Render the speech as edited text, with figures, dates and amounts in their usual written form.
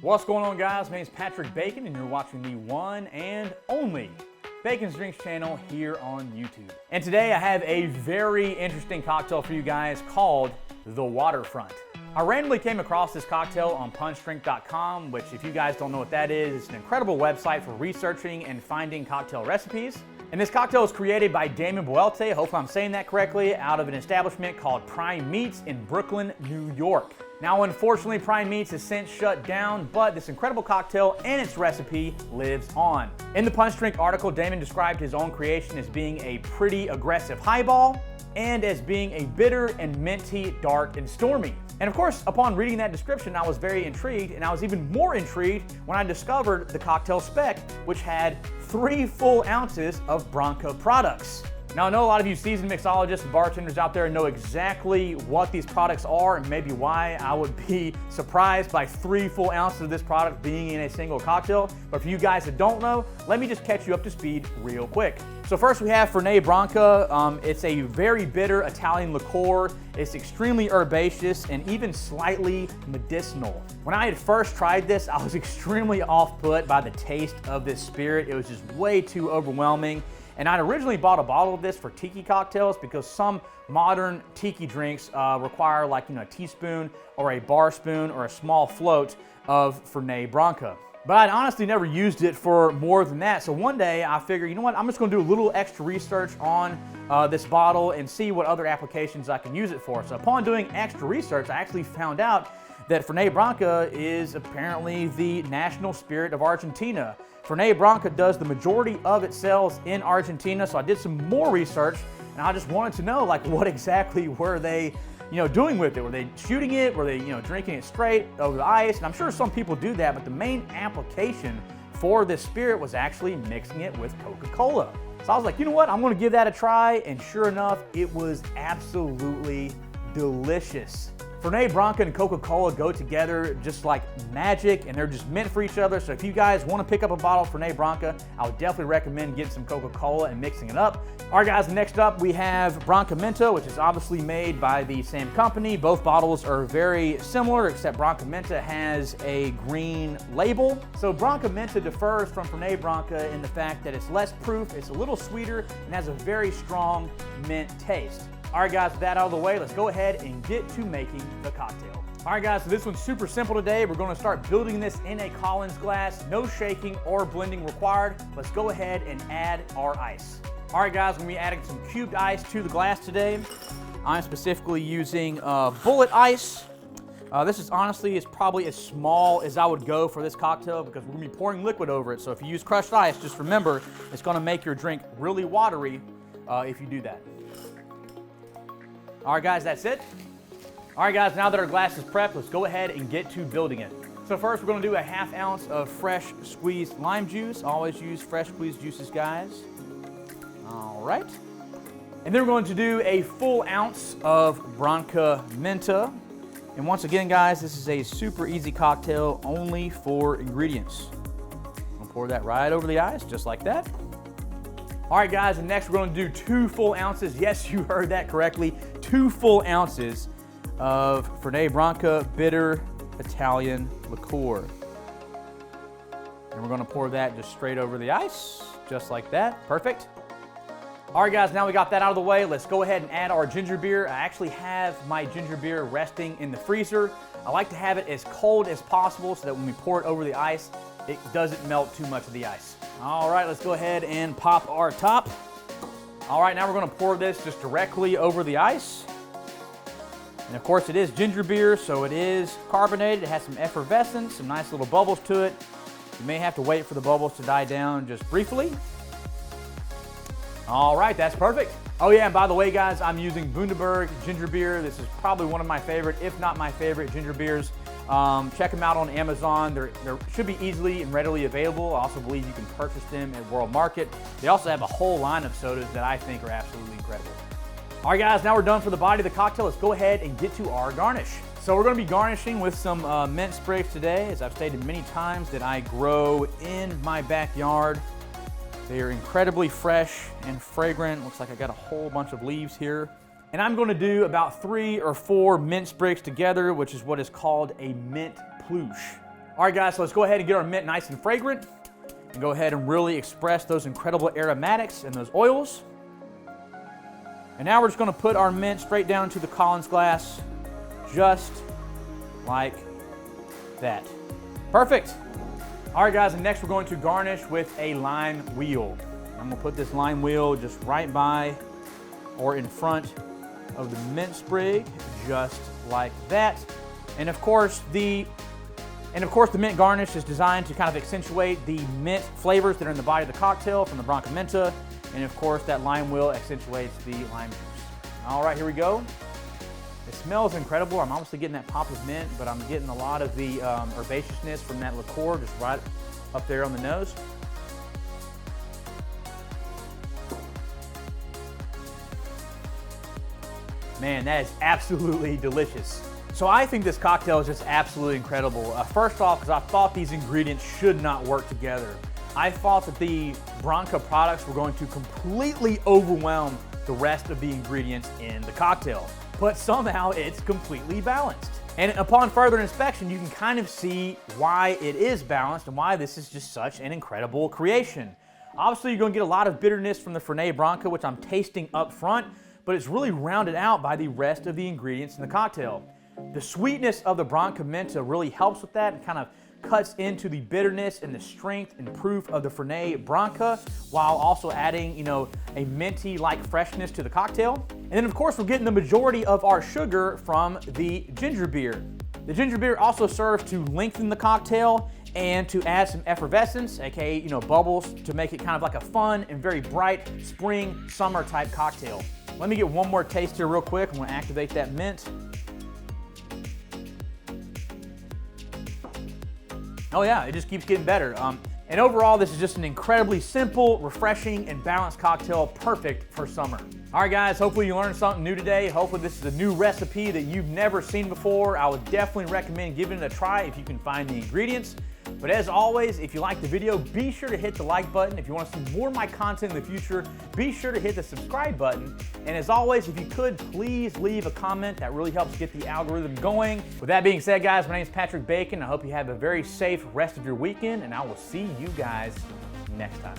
What's going on, guys? My name is Patrick Bacon, and you're watching the one and only Bacon's Drinks channel here on YouTube. And today I have a very interesting cocktail for you guys called the Waterfront. I randomly came across this cocktail on punchdrink.com, which, if you guys don't know what that is, it's an incredible website for researching and finding cocktail recipes. And this cocktail was created by Damon Boelte, hopefully I'm saying that correctly, out of an establishment called Prime Meats in Brooklyn, New York. Now, unfortunately, Prime Meats has since shut down, but this incredible cocktail and its recipe lives on. In the Punch Drink article, Damon described his own creation as being a pretty aggressive highball and as being a bitter and minty dark and stormy. And of course, upon reading that description, I was very intrigued, and I was even more intrigued when I discovered the cocktail spec, which had 3 full ounces of Branca products. Now, I know a lot of you seasoned mixologists and bartenders out there know exactly what these products are and maybe why I would be surprised by 3 full ounces of this product being in a single cocktail. But for you guys that don't know, let me just catch you up to speed real quick. So first we have Fernet Branca. It's a very bitter Italian liqueur. It's extremely herbaceous and even slightly medicinal. When I had first tried this, I was extremely off-put by the taste of this spirit. It was just way too overwhelming. And I'd originally bought a bottle of this for tiki cocktails because some modern tiki drinks require a teaspoon or a bar spoon or a small float of Fernet Branca. But I'd honestly never used it for more than that. So one day I figured, you know what, I'm just gonna do a little extra research on this bottle and see what other applications I can use it for. So upon doing extra research, I actually found out that Fernet Branca is apparently the national spirit of Argentina. Fernet Branca does the majority of its sales in Argentina, so I did some more research, and I just wanted to know, what exactly were they, doing with it? Were they shooting it? Were they, drinking it straight over the ice? And I'm sure some people do that, but the main application for this spirit was actually mixing it with Coca-Cola. So I was like, you know what? I'm gonna give that a try, and sure enough, it was absolutely delicious. Fernet Branca and Coca-Cola go together just like magic, and they're just meant for each other. So if you guys want to pick up a bottle of Fernet Branca, I would definitely recommend getting some Coca-Cola and mixing it up. All right, guys, next up we have Branca Menta, which is obviously made by the same company. Both bottles are very similar, except Branca Menta has a green label. So Branca Menta differs from Fernet Branca in the fact that it's less proof, it's a little sweeter, and has a very strong mint taste. All right, guys, with that out of the way, let's go ahead and get to making the cocktail. All right, guys, so this one's super simple today. We're gonna start building this in a Collins glass. No shaking or blending required. Let's go ahead and add our ice. All right, guys, we're gonna be adding some cubed ice to the glass today. I'm specifically using bullet ice. This is probably as small as I would go for this cocktail because we're gonna be pouring liquid over it. So if you use crushed ice, just remember, it's gonna make your drink really watery if you do that. All right, guys, that's it. All right, guys, now that our glass is prepped, let's go ahead and get to building it. So first, we're gonna do a 1/2 ounce of fresh squeezed lime juice. Always use fresh squeezed juices, guys. All right. And then we're going to do a full ounce of Branca Menta. And once again, guys, this is a super easy cocktail, only 4 ingredients. I'll pour that right over the ice, just like that. All right, guys, and next we're going to do 2 full ounces. Yes, you heard that correctly. 2 full ounces of Fernet Branca bitter Italian liqueur. And we're going to pour that just straight over the ice, just like that. Perfect. All right, guys, now we got that out of the way. Let's go ahead and add our ginger beer. I actually have my ginger beer resting in the freezer. I like to have it as cold as possible so that when we pour it over the ice, it doesn't melt too much of the ice. All right, let's go ahead and pop our top. All right, now we're gonna pour this just directly over the ice. And of course, it is ginger beer, so it is carbonated. It has some effervescence, some nice little bubbles to it. You may have to wait for the bubbles to die down just briefly. All right, that's perfect. Oh yeah, and by the way, guys, I'm using Bundaberg ginger beer. This is probably one of my favorite, if not my favorite, ginger beers. Check them out on Amazon. They should be easily and readily available. I also believe you can purchase them at World Market. They also have a whole line of sodas that I think are absolutely incredible. All right, guys, now we're done for the body of the cocktail. Let's go ahead and get to our garnish. So we're going to be garnishing with some mint sprigs today. As I've stated many times, that I grow in my backyard. They are incredibly fresh and fragrant. Looks like I got a whole bunch of leaves here. And I'm going to do about 3 or 4 mint sprigs together, which is what is called a mint pluche. All right, guys, so let's go ahead and get our mint nice and fragrant and go ahead and really express those incredible aromatics and those oils. And now we're just gonna put our mint straight down into the Collins glass, just like that. Perfect. All right, guys, and next we're going to garnish with a lime wheel. I'm gonna put this lime wheel just right by or in front of the mint sprig, just like that. And of course, the mint garnish is designed to kind of accentuate the mint flavors that are in the body of the cocktail from the Branca Menta. And of course, that lime wheel accentuates the lime juice. All right, here we go. It smells incredible. I'm obviously getting that pop of mint, but I'm getting a lot of the herbaceousness from that liqueur just right up there on the nose. Man, that is absolutely delicious. So I think this cocktail is just absolutely incredible. First off, because I thought these ingredients should not work together. I thought that the Branca products were going to completely overwhelm the rest of the ingredients in the cocktail. But somehow it's completely balanced. And upon further inspection, you can kind of see why it is balanced and why this is just such an incredible creation. Obviously, you're gonna get a lot of bitterness from the Fernet Branca, which I'm tasting up front, but it's really rounded out by the rest of the ingredients in the cocktail. The sweetness of the Branca Menta really helps with that and kind of cuts into the bitterness and the strength and proof of the Fernet Branca while also adding, you know, a minty-like freshness to the cocktail. And then of course we're getting the majority of our sugar from the ginger beer. The ginger beer also serves to lengthen the cocktail and to add some effervescence, aka, you know, bubbles, to make it kind of like a fun and very bright spring, summer type cocktail. Let me get one more taste here real quick. I'm gonna activate that mint. Oh yeah, it just keeps getting better. And overall, this is just an incredibly simple, refreshing, and balanced cocktail, perfect for summer. All right, guys, hopefully you learned something new today. Hopefully this is a new recipe that you've never seen before. I would definitely recommend giving it a try if you can find the ingredients. But as always, if you like the video, be sure to hit the like button. If you want to see more of my content in the future, be sure to hit the subscribe button. And as always, if you could, please leave a comment. That really helps get the algorithm going. With that being said, guys, my name is Patrick Bacon. I hope you have a very safe rest of your weekend, and I will see you guys next time.